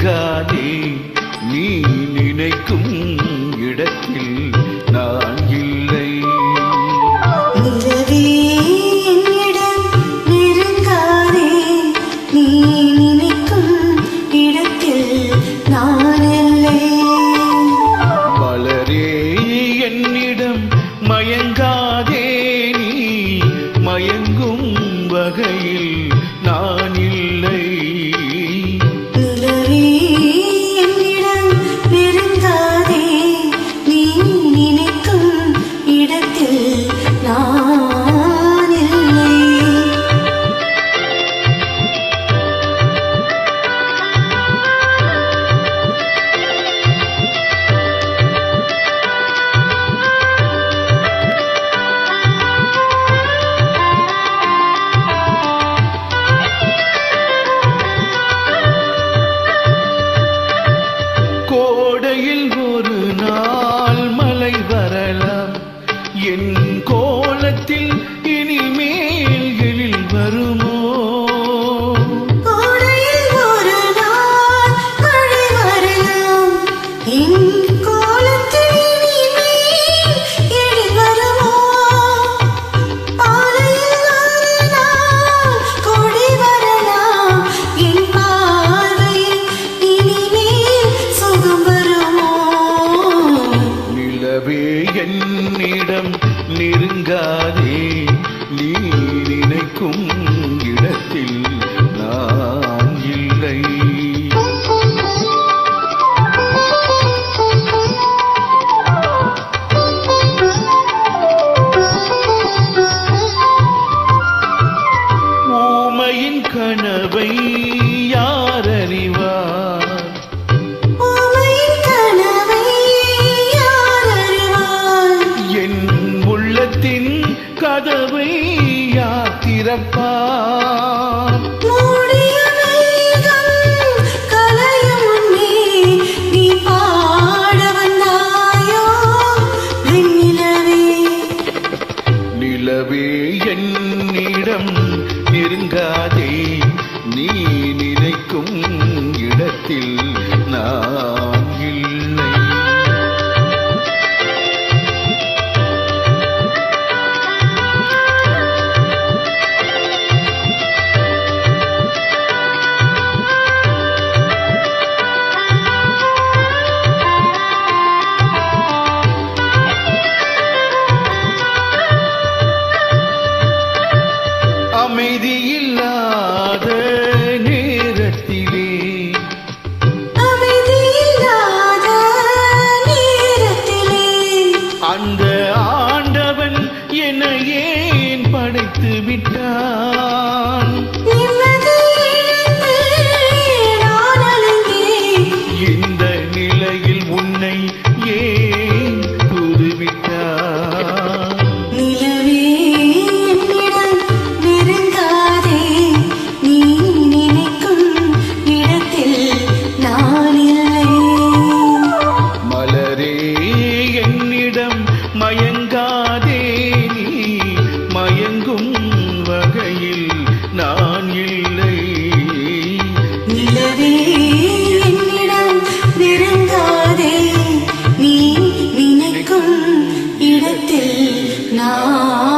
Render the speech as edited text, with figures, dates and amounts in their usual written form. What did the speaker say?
நெருங்காதே நீ நினைக்கும் இடத்தில் நான் இல்லை. நிலவே என்னிடம் நெருங்காதே நீ நினைக்கும் இடத்தில் நான் இல்லை. மலரே என்னிடம் மயங்காதே நீ மயங்கும் வகையில் நான் இல்லை. நிலவே என்னிடம் நெருங்காதே நீ நினைக்கும் இடத்தில் நான் இல்லை. கோடையில் ஒரு நாள் மழை வரலாம், என் கோலத்தில் இனிமேல் எழில் வருமோ? கோடையில் ஒரு நாள் மழை வரலாம், என் கோலத்தில் இனிமேல் எழில் வருமோ? பாலையில் ஒரு நாள் கொடி வரலாம், என் பார்வையில் இனிமேல் சுகம் வருமோ? நிலவே என்னிடம் நெருங்காதே நீ நினைக்கும் இடத்தில் நான் இல்லை. ஊமையின் கனவை யார் அறிவார்? ஊமையின் கனவை யார் அறிவார்? என் உள்ளத்தின் கதவை யார் திறப்பார்? மூடிய மேகம் கலையும் முன்னே நீ பாட வந்தாயோ வெண்ணிலவே. நிலவே என்னிடம் நெருங்காதே நீ நினைக்கும் இடத்தில் நான் இல்லை. அமைதியில்லாத நேரத்திலே அமைதியில்லாத நேரத்திலே அந்த ஆண்டவன் என்னை ஏன் படைத்து விட்டான்? நிம்மதி இழந்து நான் அலைந்தேன். இந்த நிலையில் உன்னை ஏன் தூதுவிட்டான்? நிலவே என்னிடம் நெருங்காதே நீ நினைக்கும் இடத்தில் நான் இல்லை. மலரே என்னிடம் மயங்காதே நீ மயங்கும் வகையில் நான் இல்லை. நிலவே என்னிடம் நெருங்காதே நீ நினைக்கும் இடத்தில் நான்